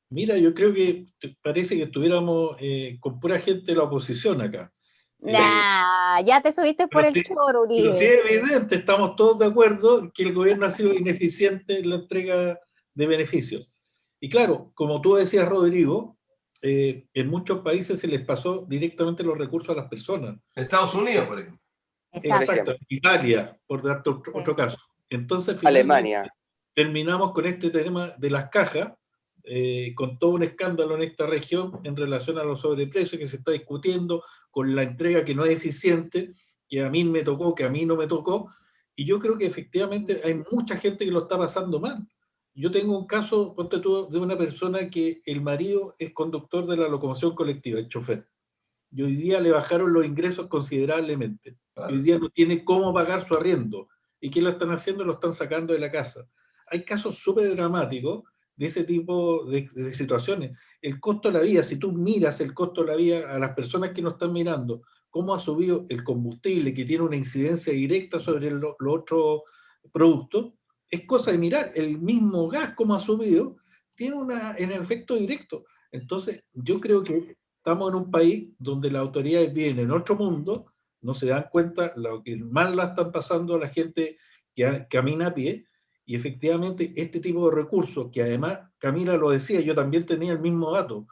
Mira, yo creo que parece que estuviéramos con pura gente de la oposición acá. Nah, ya te subiste por el choro, Uribe. Pero sí es evidente, estamos todos de acuerdo que el gobierno ha sido ineficiente en la entrega de beneficios. Y claro, como tú decías, Rodrigo, en muchos países se les pasó directamente los recursos a las personas. Estados Unidos, por ejemplo. Exacto, Italia, por darte otro caso. Entonces, Alemania. Terminamos con este tema de las cajas, con todo un escándalo en esta región en relación a los sobreprecios que se está discutiendo, con la entrega que no es eficiente, que a mí me tocó, que a mí no me tocó, y yo creo que efectivamente hay mucha gente que lo está pasando mal. Yo tengo un caso, ponte tú, de una persona que el marido es conductor de la locomoción colectiva, el chofer, y hoy día le bajaron los ingresos considerablemente, y hoy día no tiene cómo pagar su arriendo, y ¿qué lo están haciendo? Lo están sacando de la casa. Hay casos súper dramáticos de ese tipo de situaciones. El costo de la vida, si tú miras el costo de la vida a las personas que nos están mirando, cómo ha subido el combustible, que tiene una incidencia directa sobre los otros productos, es cosa de mirar. El mismo gas, como ha subido, tiene un efecto directo. Entonces, yo creo que estamos en un país donde las autoridades viven en otro mundo, no se dan cuenta lo que mal la están pasando a la gente que camina a pie, y efectivamente este tipo de recursos, que además, Camila lo decía, yo también tenía el mismo dato,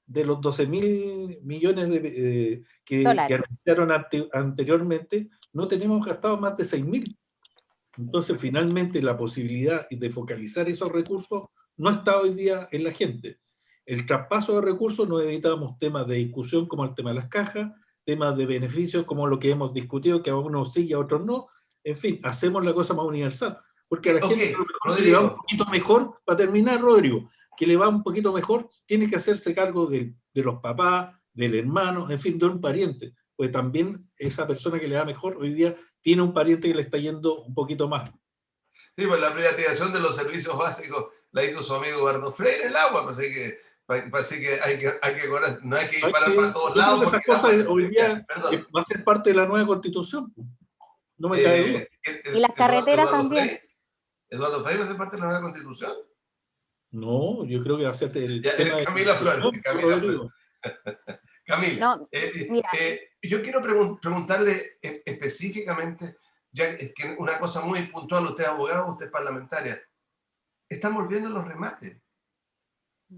de los 12.000 millones que anunciaron anteriormente, no tenemos gastado más de 6.000. Entonces, finalmente, la posibilidad de focalizar esos recursos no está hoy día en la gente. El traspaso de recursos nos evitamos temas de discusión como el tema de las cajas, temas de beneficios como lo que hemos discutido, que a unos sí y a otros no. En fin, hacemos la cosa más universal. Porque a la gente que le va un poquito mejor, para terminar, Rodrigo, que le va un poquito mejor, tiene que hacerse cargo de los papás, del hermano, en fin, de un pariente. Pues también esa persona que le va mejor hoy día tiene un pariente que le está yendo un poquito más. Sí, pues la privatización de los servicios básicos la hizo su amigo Eduardo Freire, el agua, pues así que no hay que disparar para todos lados. Esas cosas hoy día va a ser parte de la nueva Constitución. No me cae duda. Y las carreteras también. ¿Eduardo Freire va a ser parte de la nueva Constitución? No, yo creo que va a ser Camila Flores. Camila, no, yo quiero preguntarle específicamente, ya es que una cosa muy puntual, usted es abogado, usted es parlamentaria, están volviendo los remates,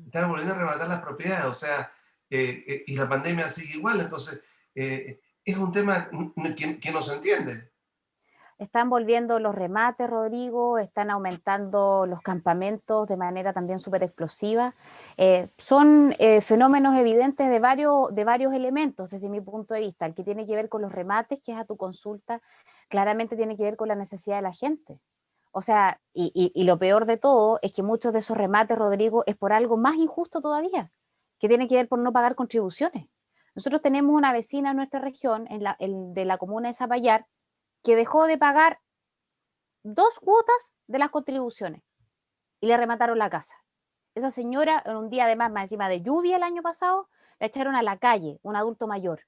están volviendo a rematar las propiedades, o sea, y la pandemia sigue igual, entonces es un tema que no se entiende. Están volviendo los remates, Rodrigo, están aumentando los campamentos de manera también súper explosiva. Son fenómenos evidentes de varios elementos desde mi punto de vista. El que tiene que ver con los remates, que es a tu consulta, claramente tiene que ver con la necesidad de la gente. O sea, y lo peor de todo es que muchos de esos remates, Rodrigo, es por algo más injusto todavía, que tiene que ver por no pagar contribuciones. Nosotros tenemos una vecina en nuestra región, de la comuna de Zapallar, que dejó de pagar 2 cuotas de las contribuciones y le remataron la casa. Esa señora, en un día además más encima de lluvia el año pasado, la echaron a la calle, un adulto mayor,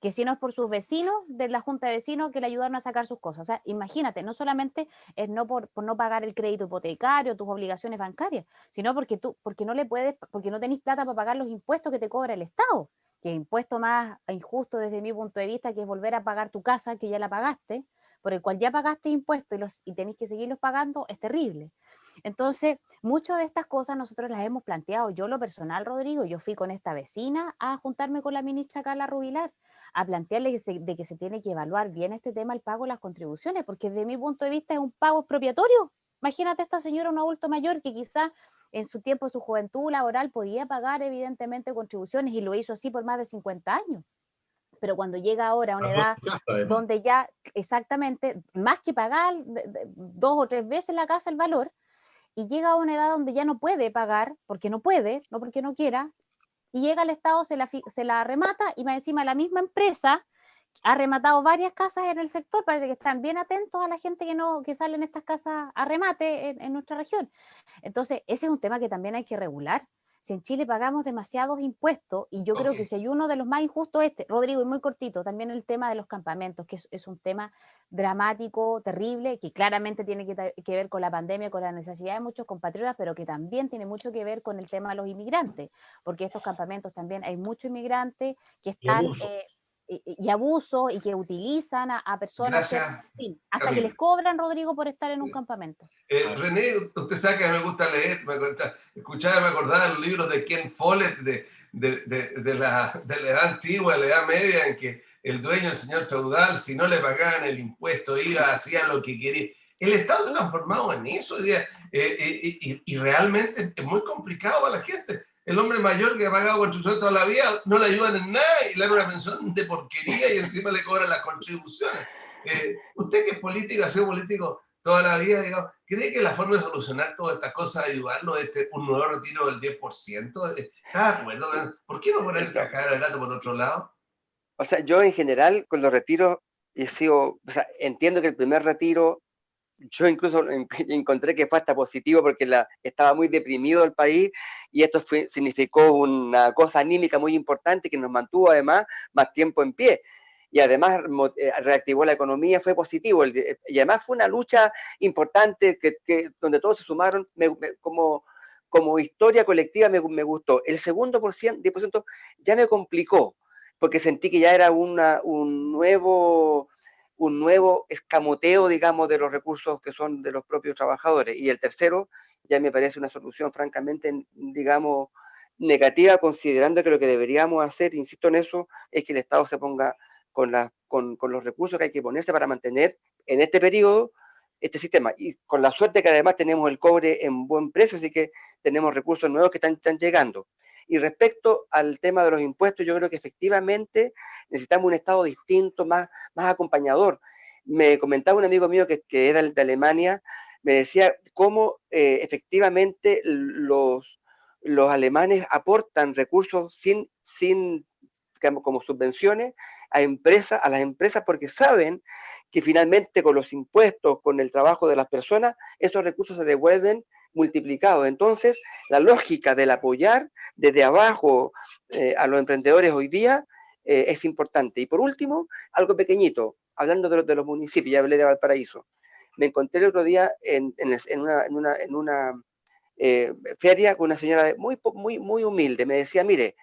que si no es por sus vecinos, de la junta de vecinos, que le ayudaron a sacar sus cosas. O sea, imagínate, no solamente es no por no pagar el crédito hipotecario, tus obligaciones bancarias, sino porque no tenés plata para pagar los impuestos que te cobra el Estado, que es impuesto más injusto desde mi punto de vista, que es volver a pagar tu casa, que ya la pagaste, por el cual ya pagaste impuestos y tenés que seguirlos pagando, es terrible. Entonces, muchas de estas cosas nosotros las hemos planteado. Yo, lo personal, Rodrigo, yo fui con esta vecina a juntarme con la ministra Carla Rubilar, a plantearle de que se tiene que evaluar bien este tema, el pago de las contribuciones, porque desde mi punto de vista es un pago expropiatorio. Imagínate esta señora, un adulto mayor, que quizás en su tiempo, su juventud laboral, podía pagar evidentemente contribuciones y lo hizo así por más de 50 años. Pero cuando llega ahora a una edad donde ya exactamente, más que pagar 2 o 3 veces la casa el valor, y llega a una edad donde ya no puede pagar, porque no puede, no porque no quiera, y llega al Estado, se la remata, y más encima la misma empresa ha rematado varias casas en el sector. Parece que están bien atentos a la gente que salen estas casas a remate en nuestra región. Entonces, ese es un tema que también hay que regular. Si en Chile pagamos demasiados impuestos, y yo creo que si hay uno de los más injustos Rodrigo, y muy cortito, también el tema de los campamentos, que es un tema dramático, terrible, que claramente tiene que ver con la pandemia, con la necesidad de muchos compatriotas, pero que también tiene mucho que ver con el tema de los inmigrantes, porque estos campamentos también hay muchos inmigrantes que están... y abuso, y que utilizan a personas hasta que les cobran, Rodrigo, por estar en un campamento. René, usted sabe que me gusta leer, escuchar, me acordaba de los libros de Ken Follett de la edad antigua, de la edad media, en que el dueño, el señor feudal, si no le pagaban el impuesto, iba, hacía lo que quería. El Estado se ha transformado en eso, y realmente es muy complicado para la gente. El hombre mayor que ha pagado contribuciones toda la vida no le ayudan en nada y le dan una pensión de porquería y encima le cobran las contribuciones. Usted que es político, ha sido político toda la vida, digamos, ¿cree que la forma de solucionar todas estas cosas, ayudarlo, un nuevo retiro del 10%? ¿Está de acuerdo? ¿Por qué no poner la cara del gato por otro lado? O sea, yo en general con los retiros he sido, o sea, entiendo que el primer retiro yo incluso encontré que fue hasta positivo porque estaba muy deprimido el país y esto significó una cosa anímica muy importante que nos mantuvo además más tiempo en pie. Y además reactivó la economía, fue positivo. Y además fue una lucha importante donde todos se sumaron. Como historia colectiva me gustó. El segundo 10% ya me complicó, porque sentí que ya era un nuevo escamoteo, digamos, de los recursos que son de los propios trabajadores. Y el tercero ya me parece una solución francamente, digamos, negativa, considerando que lo que deberíamos hacer, insisto en eso, es que el Estado se ponga con los recursos que hay que ponerse para mantener en este periodo este sistema. Y con la suerte que además tenemos el cobre en buen precio, así que tenemos recursos nuevos que están llegando. Y respecto al tema de los impuestos, yo creo que efectivamente necesitamos un Estado distinto, más acompañador. Me comentaba un amigo mío que era de Alemania, me decía cómo efectivamente los alemanes aportan recursos sin digamos, como subvenciones a las empresas porque saben que finalmente con los impuestos, con el trabajo de las personas, esos recursos se devuelven multiplicados. Entonces, la lógica del apoyar desde abajo a los emprendedores hoy día es importante. Y por último, algo pequeñito, hablando de los municipios, ya hablé de Valparaíso. Me encontré el otro día en una feria con una señora muy humilde. Me decía, mire,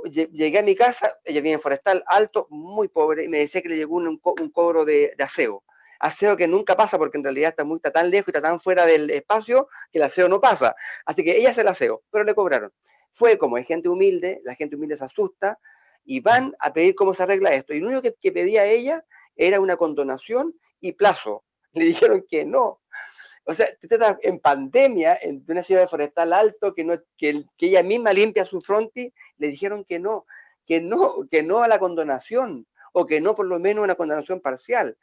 llegué a mi casa, ella vive en Forestal, alto, muy pobre, y me decía que le llegó un cobro de aseo. Aseo que nunca pasa porque en realidad está tan lejos y está tan fuera del espacio que el aseo no pasa. Así que ella hace el aseo, pero le cobraron. Fue como hay gente humilde, la gente humilde se asusta y van a pedir cómo se arregla esto. Y lo único que pedía ella era una condonación y plazo. Le dijeron que no. O sea, en pandemia, en una ciudad de Forestal Alto, que ella misma limpia su frontis, le dijeron que no a la condonación, o que no por lo menos una condonación parcial.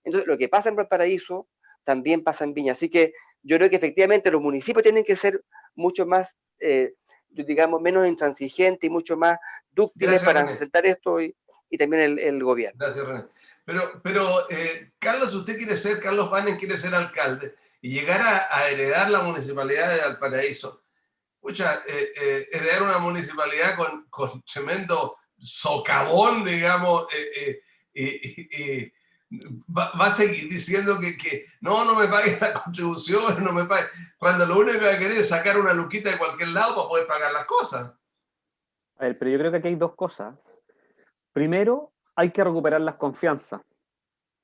Entonces, lo que pasa en Valparaíso también pasa en Viña. Así que yo creo que efectivamente los municipios tienen que ser mucho más, digamos, menos intransigentes y mucho más dúctiles para enfrentar esto y también el gobierno. Gracias, René. Pero Carlos Banen quiere ser alcalde y llegar a heredar la municipalidad de Valparaíso. Heredar una municipalidad con tremendo socavón, digamos, va a seguir diciendo que no me paguen las contribuciones, no me paguen, cuando lo único que va a querer es sacar una luquita de cualquier lado para poder pagar las cosas. A ver, pero yo creo que aquí hay dos cosas. Primero, hay que recuperar las confianzas.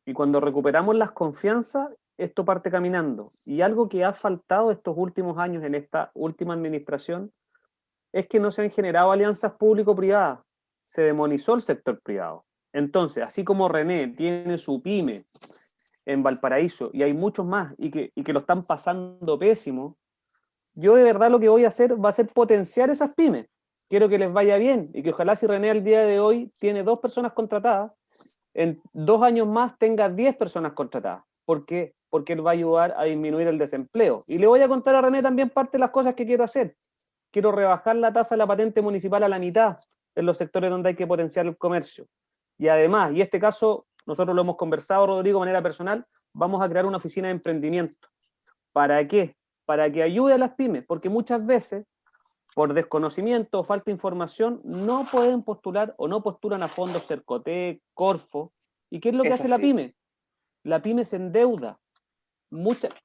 Y cuando recuperamos las confianzas, esto parte caminando. Y algo que ha faltado estos últimos años en esta última administración es que no se han generado alianzas público-privadas. Se demonizó el sector privado. Entonces, así como René tiene su pyme en Valparaíso y hay muchos más y que lo están pasando pésimo, yo de verdad lo que voy a hacer va a ser potenciar esas pymes. Quiero que les vaya bien y que ojalá si René al día de hoy tiene 2 personas contratadas, en 2 años más tenga 10 personas contratadas. ¿Por qué? Porque él va a ayudar a disminuir el desempleo. Y le voy a contar a René también parte de las cosas que quiero hacer. Quiero rebajar la tasa de la patente municipal a la mitad en los sectores donde hay que potenciar el comercio. Y además, y este caso nosotros lo hemos conversado, Rodrigo, de manera personal, vamos a crear una oficina de emprendimiento. ¿Para qué? Para que ayude a las pymes, porque muchas veces, por desconocimiento o falta de información, no pueden postular o no postulan a fondos Cercotec, Corfo. ¿Y qué es lo que hace la pyme? La pyme se endeuda.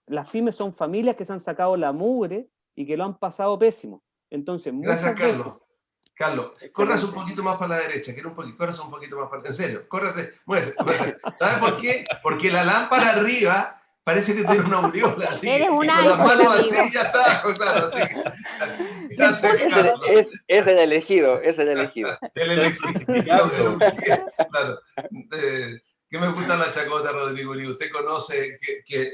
Las pymes son familias que se han sacado la mugre y que lo han pasado pésimo. Entonces, gracias, muchas veces... Carlos, córrase un poquito más para la derecha, córrase un poquito más para... En serio, muévese. ¿Sabes por qué? Porque la lámpara arriba parece que tiene una aureola, así Eres que un con las ángel, manos así amigo. ya está, claro, así que... Gracias, Carlos. Es el elegido. El elegido, claro. Que me gusta la chacota, Rodrigo, y usted conoce que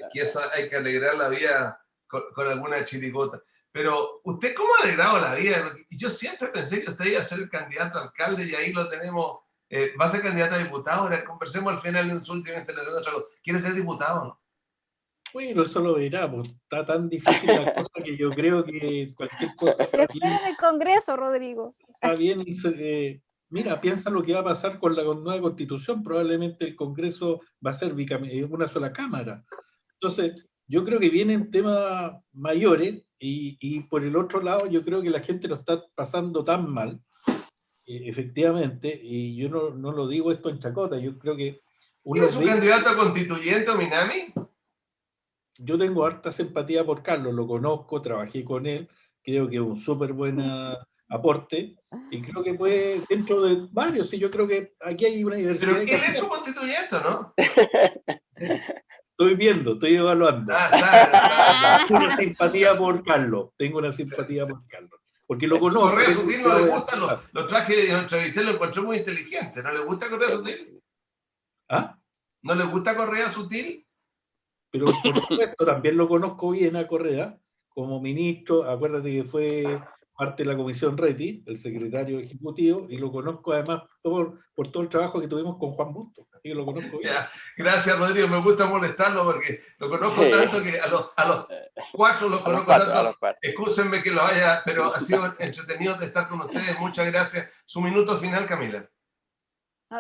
hay que alegrar la vida con alguna chiricota. Pero, ¿usted cómo ha alegrado la vida? Yo siempre pensé que usted iba a ser el candidato a alcalde y ahí lo tenemos. ¿Va a ser candidato a diputado? Ahora conversemos al final de un último internet. ¿Quiere ser diputado o no? Bueno, eso lo verá, pues está tan difícil la cosa que yo creo que cualquier cosa Te espero en el Congreso, Rodrigo. está bien Mira, piensa lo que va a pasar con la nueva constitución. Probablemente el Congreso va a ser una sola cámara. Entonces, yo creo que vienen temas mayores y por el otro lado, yo creo que la gente lo está pasando tan mal, efectivamente, y yo no lo digo esto en chacota, yo creo que... ¿Quién es su candidato a constituyente, Minami? Yo tengo harta simpatía por Carlos, lo conozco, trabajé con él, creo que es un súper buen aporte, y creo que puede, dentro de varios, sí, yo creo que aquí hay una diversidad. Pero él es su constituyente, ¿no? Estoy viendo, estoy evaluando. Claro. Tengo una simpatía por Carlos, porque lo conozco. Correa Sutil no le gustan los trajes de entrevisté, lo encontré muy inteligente. ¿No le gusta Correa Sutil? ¿Ah? ¿No le gusta Correa Sutil? Pero por supuesto, también lo conozco bien a Correa, como ministro, acuérdate que fue parte de la Comisión Reti, el secretario ejecutivo, y lo conozco además por todo el trabajo que tuvimos con Juan Bustos, así que lo conozco bien. Ya. Gracias, Rodrigo, me gusta molestarlo porque lo conozco tanto que a los cuatro los conozco tanto. Excúsenme que lo haya, pero ha sido entretenido de estar con ustedes. Muchas gracias. Su minuto final, Camila.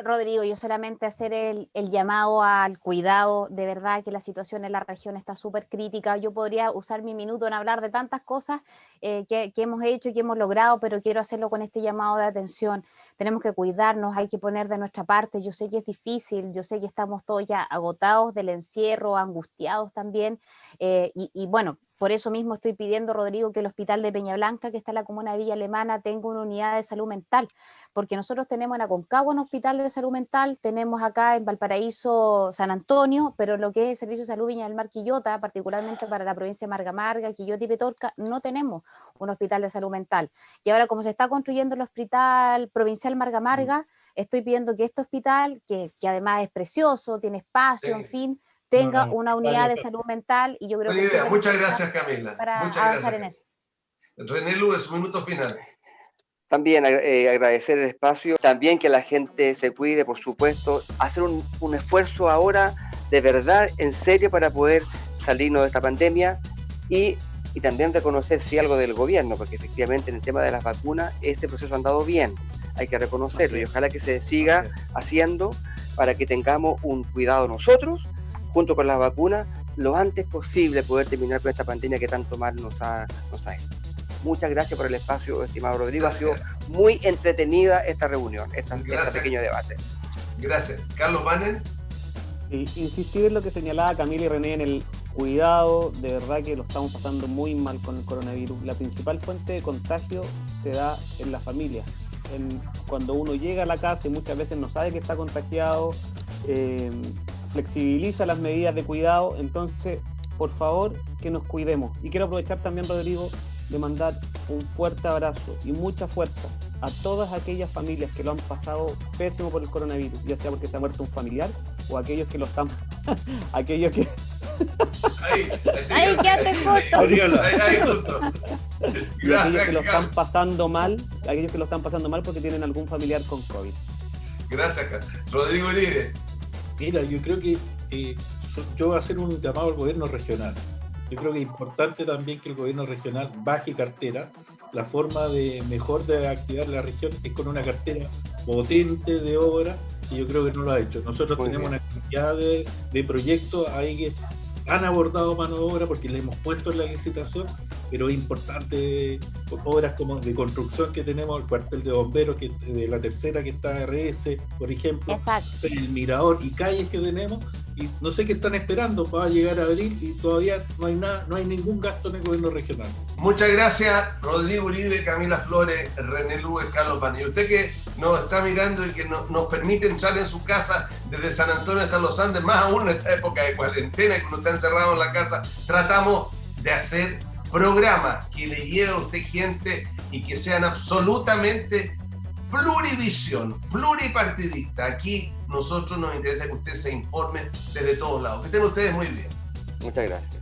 Rodrigo, yo solamente hacer el llamado al cuidado, de verdad que la situación en la región está súper crítica. Yo podría usar mi minuto en hablar de tantas cosas que hemos hecho y que hemos logrado, pero quiero hacerlo con este llamado de atención. Tenemos que cuidarnos, hay que poner de nuestra parte. Yo sé que es difícil, yo sé que estamos todos ya agotados del encierro, angustiados también, y bueno, por eso mismo estoy pidiendo, Rodrigo, que el hospital de Peña Blanca, que está en la comuna de Villa Alemana, tenga una unidad de salud mental, porque nosotros tenemos en Aconcagua un hospital de salud mental, tenemos acá en Valparaíso San Antonio, pero lo que es el Servicio de Salud Viña del Mar Quillota, particularmente para la provincia de Marga Marga, Quillota y Petorca, no tenemos un hospital de salud mental. Y ahora, como se está construyendo el hospital provincial Marga Marga, estoy pidiendo que este hospital, que además es precioso, tiene espacio, en fin, tenga una unidad de salud mental, y yo creo que... Muchas gracias, Camila. Para muchas avanzar gracias. en eso. René Lugo, su minuto final. También agradecer el espacio, también que la gente se cuide, por supuesto, hacer un esfuerzo ahora de verdad, en serio, para poder salirnos de esta pandemia y también reconocer sí algo del gobierno, porque efectivamente en el tema de las vacunas este proceso ha andado bien, hay que reconocerlo y ojalá que se siga haciendo para que tengamos un cuidado nosotros, junto con las vacunas, lo antes posible poder terminar con esta pandemia que tanto mal nos ha hecho. Muchas gracias por el espacio, estimado Rodrigo. Gracias. Ha sido muy entretenida esta reunión, este pequeño debate. Gracias. Carlos Bannen. Insistir en lo que señalaba Camila y René en el cuidado, de verdad que lo estamos pasando muy mal con el coronavirus. La principal fuente de contagio se da en la familia. Cuando uno llega a la casa y muchas veces no sabe que está contagiado, flexibiliza las medidas de cuidado, entonces, por favor, que nos cuidemos. Y quiero aprovechar también, Rodrigo, de mandar un fuerte abrazo y mucha fuerza a todas aquellas familias que lo han pasado pésimo por el coronavirus, ya sea porque se ha muerto un familiar o aquellos que lo están... aquellos que... Ahí quédate justo. Ahí justo. Y aquellos que lo están pasando mal, porque tienen algún familiar con COVID. Gracias, Rodrigo Uribe. Mira, yo creo que yo voy a hacer un llamado al gobierno regional. Yo creo que es importante también que el gobierno regional baje cartera. La forma mejor de activar la región es con una cartera potente de obra, y yo creo que no lo ha hecho. Nosotros tenemos una cantidad de proyectos ahí que han abordado mano de obra porque le hemos puesto en la licitación, pero es importante obras como de construcción que tenemos, el cuartel de bomberos que de la tercera que está RS, por ejemplo. Exacto. El mirador y calles que tenemos, y no sé qué están esperando para llegar a abril y todavía no hay nada, no hay ningún gasto en el gobierno regional. Muchas gracias, Rodrigo Uribe, Camila Flores, René Lugo, Carlos Bannen. Y usted que nos está mirando y que nos permite entrar en su casa desde San Antonio hasta Los Andes, más aún en esta época de cuarentena y que uno está encerrado en la casa, tratamos de hacer programas que le lleve a usted gente y que sean absolutamente plurivisión, pluripartidista. Aquí nosotros nos interesa que usted se informe desde todos lados. Que estén ustedes muy bien. Muchas gracias.